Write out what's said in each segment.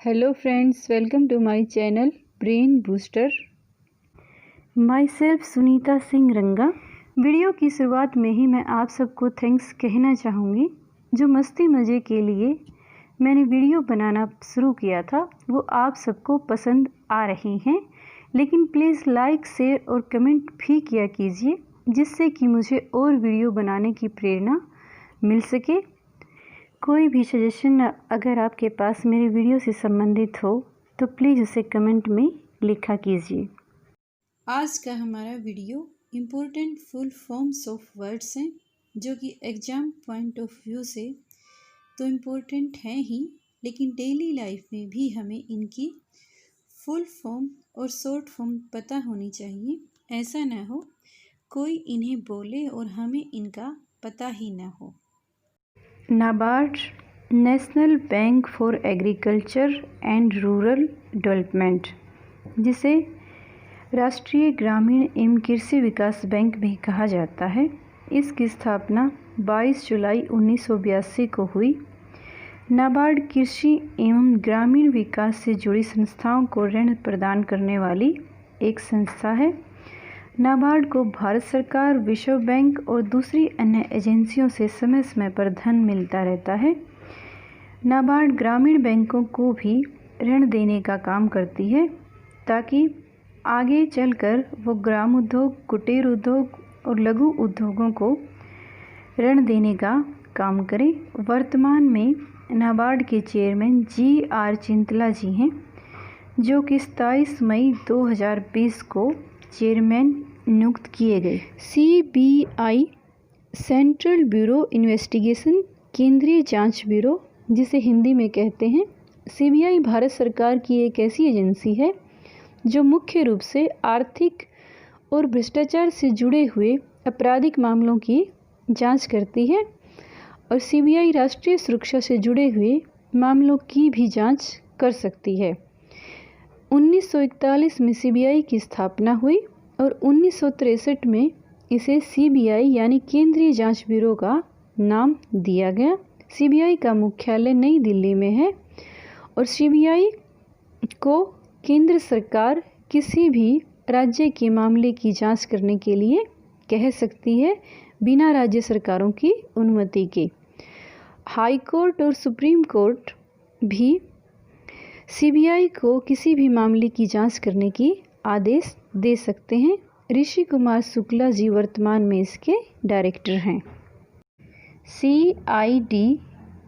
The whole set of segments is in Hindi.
Hello friends, welcome to my channel brain booster. My self Sunita Singh Ranga. Video की शुरुआत में ही मैं आप सबको थैंक्स कहना चाहूँगी। जो मस्ती मज़े के लिए मैंने वीडियो बनाना शुरू किया था वो आप सबको पसंद आ रही हैं, लेकिन प्लीज़ लाइक, शेयर और कमेंट भी किया कीजिए, जिससे कि मुझे और वीडियो बनाने की प्रेरणा मिल सके। कोई भी सजेशन अगर आपके पास मेरे वीडियो से संबंधित हो तो प्लीज़ उसे कमेंट में लिखा कीजिए। आज का हमारा video important full forms of words हैं, जो कि एग्ज़ाम पॉइंट ऑफ व्यू से तो इम्पोर्टेंट हैं ही, लेकिन डेली लाइफ में भी हमें इनकी फुल फॉर्म और शॉर्ट फॉर्म पता होनी चाहिए। ऐसा ना हो कोई इन्हें बोले और हमें इनका पता ही ना हो। NABARD, national bank for agriculture and rural development, जिसे राष्ट्रीय ग्रामीण एवं कृषि विकास बैंक भी कहा जाता है। इसकी स्थापना 22 जुलाई 1982 को हुई। नाबार्ड कृषि एवं ग्रामीण विकास से जुड़ी संस्थाओं को ऋण प्रदान करने वाली एक संस्था है। नाबार्ड को भारत सरकार, विश्व बैंक और दूसरी अन्य एजेंसियों से समय समय पर धन मिलता रहता है। नाबार्ड ग्रामीण बैंकों को भी ऋण देने का काम करती है, ताकि आगे चलकर वो ग्राम उद्योग, कुटीर उद्योग और लघु उद्योगों को ऋण देने का काम करे। वर्तमान में नाबार्ड के चेयरमैन GR चिंतला जी हैं, जो कि 27 मई 2020 को चेयरमैन नियुक्त किए गए। CBI, सेंट्रल ब्यूरो इन्वेस्टिगेशन, केंद्रीय जांच ब्यूरो जिसे हिंदी में कहते हैं। CBI भारत सरकार की एक ऐसी एजेंसी है जो मुख्य रूप से आर्थिक और भ्रष्टाचार से जुड़े हुए आपराधिक मामलों की जांच करती है, और CBI राष्ट्रीय सुरक्षा से जुड़े हुए मामलों की भी जांच कर सकती है। 1941 में CBI की स्थापना हुई और 1963 में इसे CBI यानी केंद्रीय जांच ब्यूरो का नाम दिया गया। CBI का मुख्यालय नई दिल्ली में है, और CBI को केंद्र सरकार किसी भी राज्य के मामले की जांच करने के लिए कह सकती है, बिना राज्य सरकारों की अनुमति के। हाई कोर्ट और सुप्रीम कोर्ट भी CBI को किसी भी मामले की जांच करने की आदेश दे सकते हैं। ऋषि कुमार शुक्ला जी वर्तमान में इसके डायरेक्टर हैं। CID,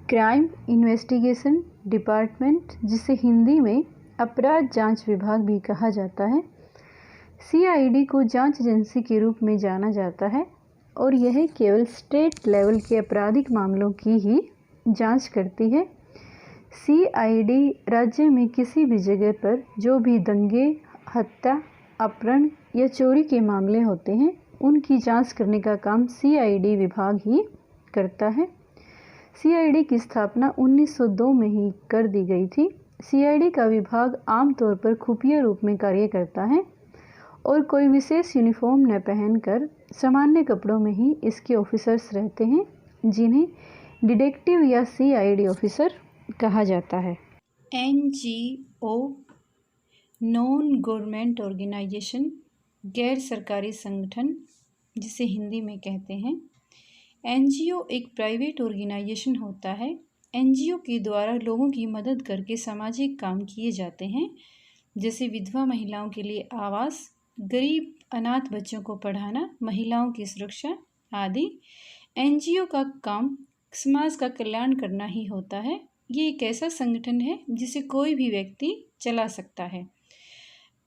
क्राइम इन्वेस्टिगेशन डिपार्टमेंट, जिसे हिंदी में अपराध जांच विभाग भी कहा जाता है। CID को जांच एजेंसी के रूप में जाना जाता है, और यह केवल स्टेट लेवल के आपराधिक मामलों की ही जांच करती है। CID राज्य में किसी भी जगह पर जो भी दंगे, हत्या, अपहरण या चोरी के मामले होते हैं, उनकी जांच करने का काम CID विभाग ही करता है। CID की स्थापना 1902 में ही कर दी गई थी। CID का विभाग आमतौर पर खुफिया रूप में कार्य करता है, और कोई विशेष यूनिफॉर्म न पहनकर सामान्य कपड़ों में ही इसके ऑफिसर्स रहते हैं, जिन्हें डिटेक्टिव या CID ऑफिसर कहा जाता है। NGO, नॉन गवर्नमेंट ऑर्गेनाइजेशन, गैर सरकारी संगठन, जिसे हिंदी में कहते हैं। NGO एक प्राइवेट ऑर्गेनाइजेशन होता है। NGO के द्वारा लोगों की मदद करके सामाजिक काम किए जाते हैं, जैसे विधवा महिलाओं के लिए आवास, गरीब अनाथ बच्चों को पढ़ाना, महिलाओं की सुरक्षा आदि। NGO का काम समाज का कल्याण करना ही होता है। ये एक ऐसा संगठन है जिसे कोई भी व्यक्ति चला सकता है।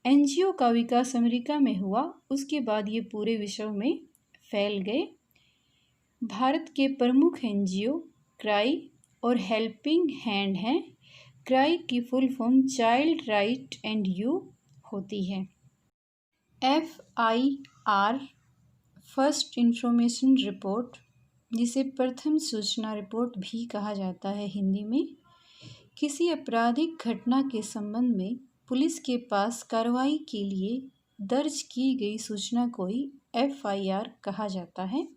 NGO का विकास अमेरिका में हुआ, उसके बाद ये पूरे विश्व में फैल गए। भारत के प्रमुख NGO क्राई और हेल्पिंग हैंड हैं। क्राई की full form child right and you होती है। FIR, फर्स्ट इंफॉर्मेशन रिपोर्ट, जिसे प्रथम सूचना रिपोर्ट भी कहा जाता है हिंदी में, किसी आपराधिक घटना के संबंध में पुलिस के पास कार्रवाई के लिए दर्ज की गई सूचना को ही FIR कहा जाता है।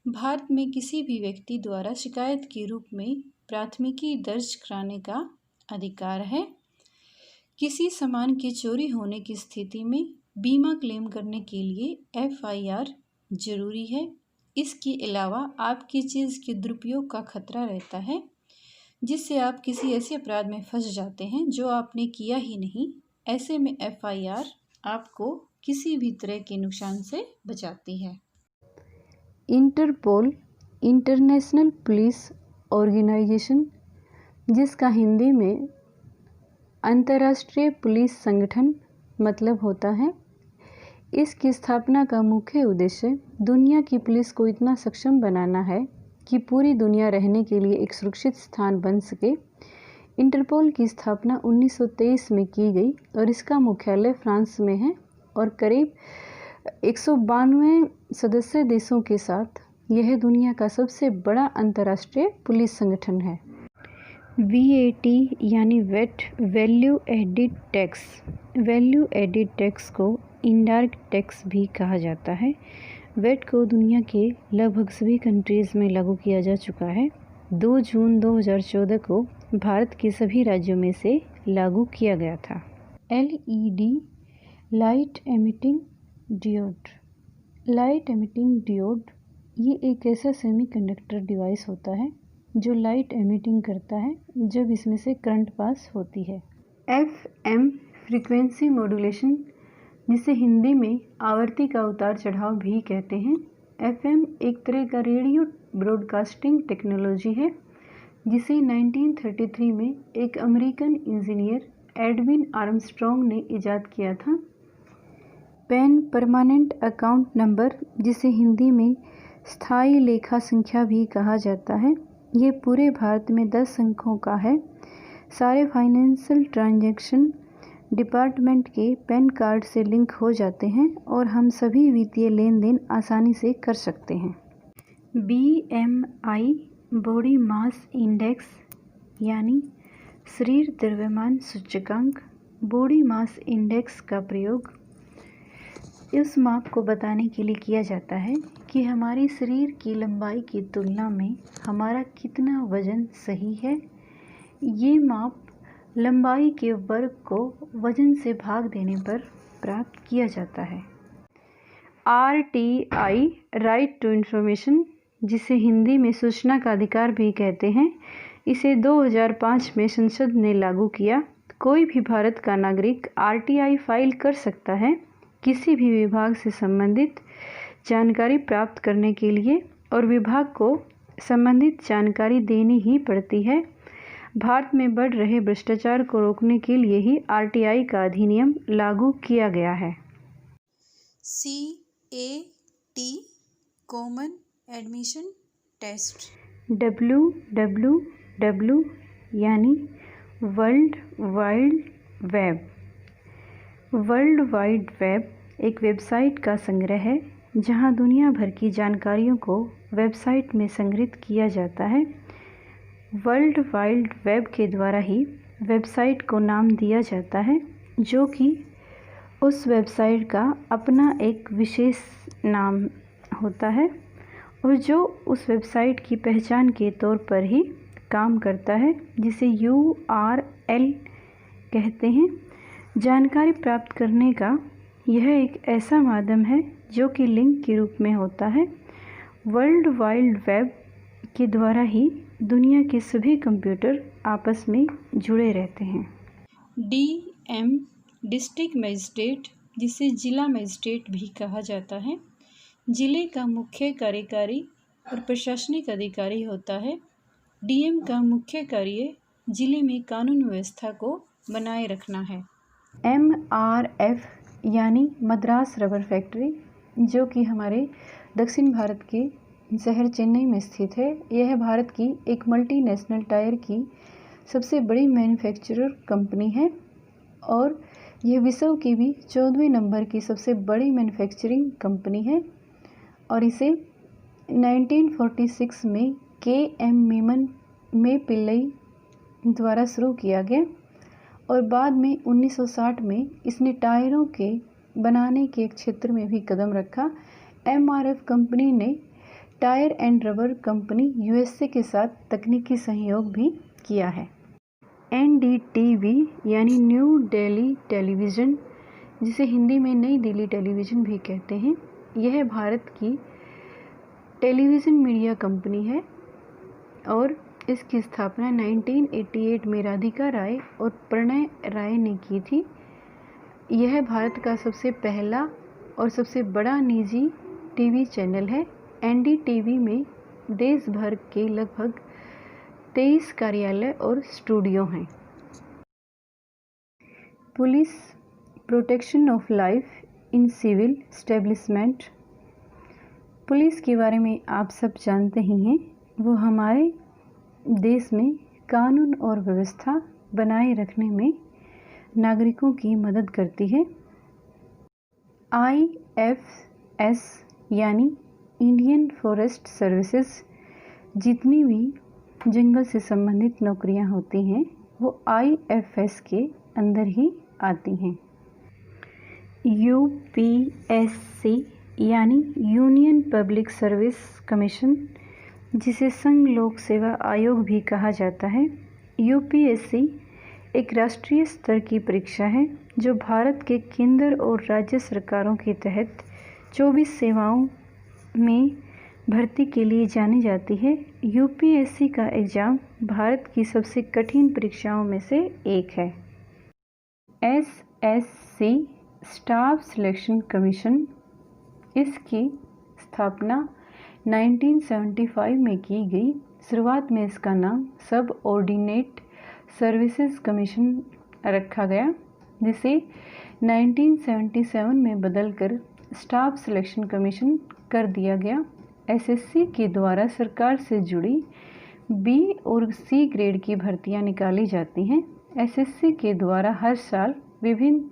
भारत में किसी भी व्यक्ति द्वारा शिकायत के रूप में प्राथमिकी दर्ज कराने का अधिकार है। किसी सामान के चोरी होने की स्थिति में बीमा क्लेम करने के लिए FIR जरूरी है। इसके अलावा आपकी चीज़ के दुरुपयोग का खतरा रहता है, जिससे आप किसी ऐसे अपराध में फंस जाते हैं जो आपने किया ही नहीं। ऐसे में FIR आपको किसी भी तरह के नुकसान से बचाती है। इंटरपोल, इंटरनेशनल पुलिस ऑर्गेनाइजेशन, जिसका हिंदी में अंतर्राष्ट्रीय पुलिस संगठन मतलब होता है, इसकी स्थापना का मुख्य उद्देश्य दुनिया की पुलिस को इतना सक्षम बनाना है कि पूरी दुनिया रहने के लिए एक सुरक्षित स्थान बन सके। इंटरपोल की स्थापना 1923 में की गई और इसका मुख्यालय फ्रांस में है और करीब 192 सदस्य देशों के साथ यह दुनिया का सबसे बड़ा अंतर्राष्ट्रीय पुलिस संगठन है। VAT यानी VAT value added tax. Value added tax को इनडायरेक्ट टैक्स भी कहा जाता है। वेट को दुनिया के लगभग सभी कंट्रीज़ में लागू किया जा चुका है। 2 जून 2014 को भारत के सभी राज्यों में से लागू किया गया था। LED light emitting diode. Light emitting diode ये एक ऐसा सेमीकंडक्टर डिवाइस होता है जो लाइट एमिटिंग करता है जब इसमें से करंट पास होती है। FM फ्रीक्वेंसी मॉड्यूलेशन, जिसे हिंदी में आवर्ती का उतार चढ़ाव भी कहते हैं। FM एक तरह का रेडियो ब्रॉडकास्टिंग टेक्नोलॉजी है जिसे 1933 में एक अमेरिकन इंजीनियर एडविन आर्मस्ट्रॉन्ग ने इजाद किया था। पैन परमानेंट अकाउंट नंबर, जिसे हिंदी में स्थायी लेखा संख्या भी कहा जाता है, ये पूरे भारत में 10 अंकों का है। सारे फाइनेंशियल ट्रांजैक्शन डिपार्टमेंट के पैन कार्ड से लिंक हो जाते हैं और हम सभी वित्तीय लेन देन आसानी से कर सकते हैं। BMI बॉडी मास इंडेक्स यानी शरीर द्रव्यमान सूचकांक। बॉडी मास इंडेक्स का प्रयोग इस माप को बताने के लिए किया जाता है कि हमारे शरीर की लंबाई की तुलना में हमारा कितना वजन सही है। ये माप लंबाई के वर्ग को वजन से भाग देने पर प्राप्त किया जाता है। RTI राइट टू इंफॉर्मेशन, जिसे हिंदी में सूचना का अधिकार भी कहते हैं, इसे 2005 में संसद ने लागू किया। कोई भी भारत का नागरिक RTI फाइल कर सकता है किसी भी विभाग से संबंधित जानकारी प्राप्त करने के लिए, और विभाग को संबंधित जानकारी देनी ही पड़ती है। भारत में बढ़ रहे भ्रष्टाचार को रोकने के लिए ही RTI का अधिनियम लागू किया गया है। CAT common admission test. WWW यानी world wide web. World wide web एक वेबसाइट का संग्रह है जहां दुनिया भर की जानकारियों को वेबसाइट में संग्रहित किया जाता है। वर्ल्ड वाइड वेब के द्वारा ही वेबसाइट को नाम दिया जाता है, जो कि उस वेबसाइट का अपना एक विशेष नाम होता है और जो उस वेबसाइट की पहचान के तौर पर ही काम करता है, जिसे URL कहते हैं। जानकारी प्राप्त करने का यह एक ऐसा माध्यम है जो कि लिंक के रूप में होता है। वर्ल्ड वाइड वेब के द्वारा ही दुनिया के सभी कंप्यूटर आपस में जुड़े रहते हैं। DM डिस्ट्रिक्ट मजिस्ट्रेट, जिसे जिला मजिस्ट्रेट भी कहा जाता है, जिले का मुख्य कार्यकारी और प्रशासनिक अधिकारी होता है। DM का मुख्य कार्य जिले में कानून व्यवस्था को बनाए रखना है। MRF यानी मद्रास रबर फैक्ट्री, जो कि हमारे दक्षिण भारत के शहर चेन्नई में स्थित है। यह भारत की एक मल्टीनेशनल टायर की सबसे बड़ी मैन्युफैक्चरर कंपनी है और यह विश्व की भी 14वें नंबर की सबसे बड़ी मैन्युफैक्चरिंग कंपनी है और इसे 1946 में KM में पिल्लई द्वारा शुरू किया गया और बाद में 1960 में इसने टायरों के बनाने के क्षेत्र में भी कदम रखा। MRF कंपनी ने tyre and rubber company USA के साथ तकनीकी सहयोग भी किया है। NDTV यानी न्यू दिल्ली टेलीविज़न, जिसे हिंदी में नई दिल्ली टेलीविज़न भी कहते हैं, यह भारत की टेलीविज़न मीडिया कंपनी है और इसकी स्थापना 1988 में राधिका राय और प्रणय राय ने की थी। यह भारत का सबसे पहला और सबसे बड़ा निजी टीवी चैनल है। NDTV में देश भर के लगभग 23 कार्यालय और स्टूडियो हैं। Police protection of life in civil establishment. Police के बारे में आप सब जानते ही हैं। वो हमारे देश में कानून और व्यवस्था बनाए रखने में नागरिकों की मदद करती है। IFS यानी इंडियन फॉरेस्ट सर्विसेज, जितनी भी जंगल से संबंधित नौकरियां होती हैं वो IFS के अंदर ही आती हैं। UPSC यानी यूनियन पब्लिक सर्विस कमीशन, जिसे संघ लोक सेवा आयोग भी कहा जाता है। UPSC एक राष्ट्रीय स्तर की परीक्षा है जो भारत के केंद्र और राज्य सरकारों के तहत 24 सेवाओं में भर्ती के लिए जानी जाती है। UPSC का एग्ज़ाम भारत की सबसे कठिन परीक्षाओं में से एक है। SSC स्टाफ सिलेक्शन कमीशन, इसकी स्थापना 1975 में की गई। शुरुआत में इसका नाम सब ऑर्डिनेट सर्विसेज कमीशन रखा गया, जिसे 1977 में बदलकर स्टाफ सिलेक्शन कमीशन कर दिया गया। SSC के द्वारा सरकार से जुड़ी B और C ग्रेड की भर्तियां निकाली जाती हैं। SSC के द्वारा हर साल विभिन्न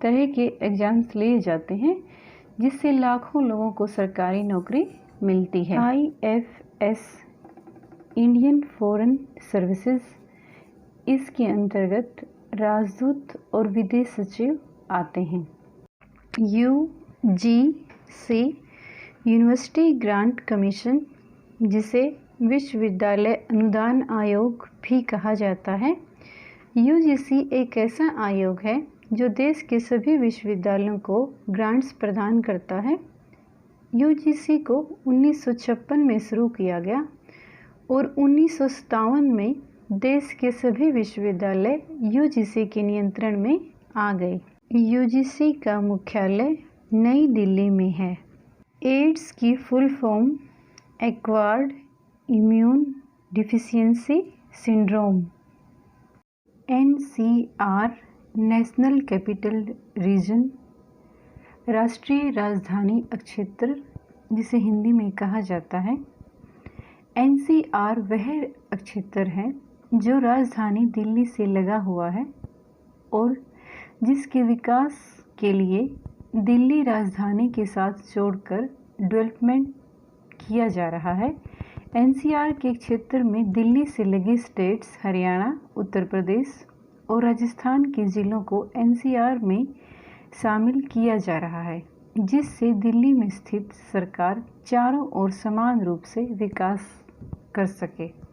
तरह के एग्ज़ाम्स लिए जाते हैं, जिससे लाखों लोगों को सरकारी नौकरी मिलती है। IFS इंडियन फॉरेन सर्विसेज, इसके अंतर्गत राजदूत और विदेश सचिव आते हैं। UGC यूनिवर्सिटी ग्रांट कमीशन, जिसे विश्वविद्यालय अनुदान आयोग भी कहा जाता है। UGC एक ऐसा आयोग है जो देश के सभी विश्वविद्यालयों को ग्रांट्स प्रदान करता है। UGC को 1956 में शुरू किया गया और 1957 में देश के सभी विश्वविद्यालय UGC के नियंत्रण में आ गए। UGC का मुख्यालय नई दिल्ली में है। एड्स की full form acquired immune deficiency syndrome. NCR national capital region, राष्ट्रीय राजधानी क्षेत्र, जिसे हिंदी में कहा जाता है। NCR वह क्षेत्र है जो राजधानी दिल्ली से लगा हुआ है और जिसके विकास के लिए दिल्ली राजधानी के साथ जोड़कर डेवलपमेंट किया जा रहा है। NCR के क्षेत्र में दिल्ली से लगे स्टेट्स हरियाणा, उत्तर प्रदेश और राजस्थान के ज़िलों को NCR में शामिल किया जा रहा है, जिससे दिल्ली में स्थित सरकार चारों ओर समान रूप से विकास कर सके।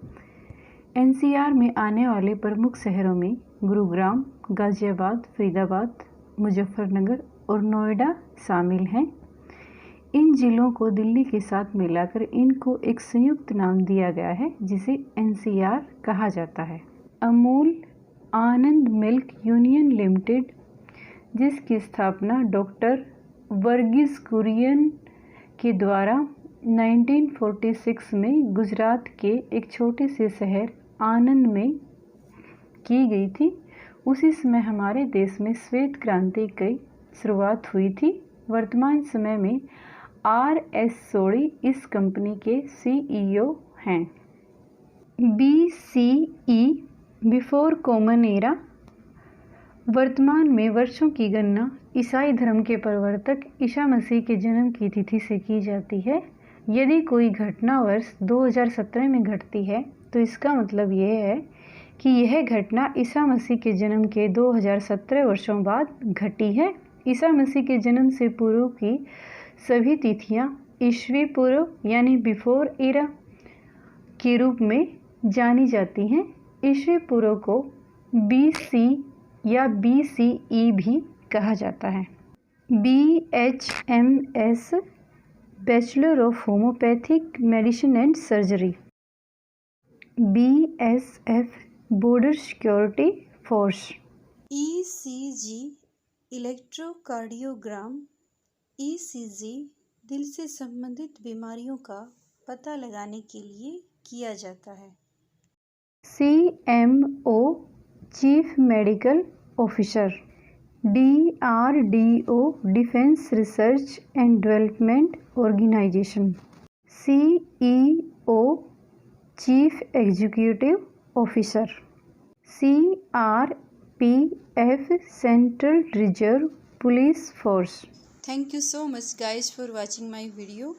NCR में आने वाले प्रमुख शहरों में गुरुग्राम, गाज़ियाबाद, फरीदाबाद, मुजफ्फरनगर और नोएडा शामिल हैं। इन जिलों को दिल्ली के साथ मिलाकर इनको एक संयुक्त नाम दिया गया है, जिसे NCR कहा जाता है। अमूल आनंद मिल्क यूनियन लिमिटेड, जिसकी स्थापना डॉक्टर वर्गीस कुरियन के द्वारा 1946 में गुजरात के एक छोटे से शहर आनंद में की गई थी। उसी समय हमारे देश में श्वेत क्रांति की शुरुआत हुई थी। वर्तमान समय में RS सोडी इस कंपनी के CEO हैं। BCE बिफोर कॉमन एरा, वर्तमान में वर्षों की गणना ईसाई धर्म के प्रवर्तक ईसा मसीह के जन्म की तिथि से की जाती है। यदि कोई घटना वर्ष 2017 में घटती है तो इसका मतलब यह है कि यह घटना ईसा मसीह के जन्म के 2017 वर्षों बाद घटी है। ईसा मसीह के जन्म से पूर्व की सभी तिथियां ईसवी पूर्व यानी बिफोर एरा के रूप में जानी जाती हैं। ईसा पूर्व को BC या BCE भी कहा जाता है। BHMS bachelor of homeopathic medicine and surgery. BSF border security force. ECG electrocardiogram. ECG दिल से संबंधित बीमारियों का पता लगाने के लिए किया जाता है। CMO chief medical officer. DRDO defence research and development organisation. CEO chief executive officer. CRPF central reserve police force. Thank you so much guys for watching my video.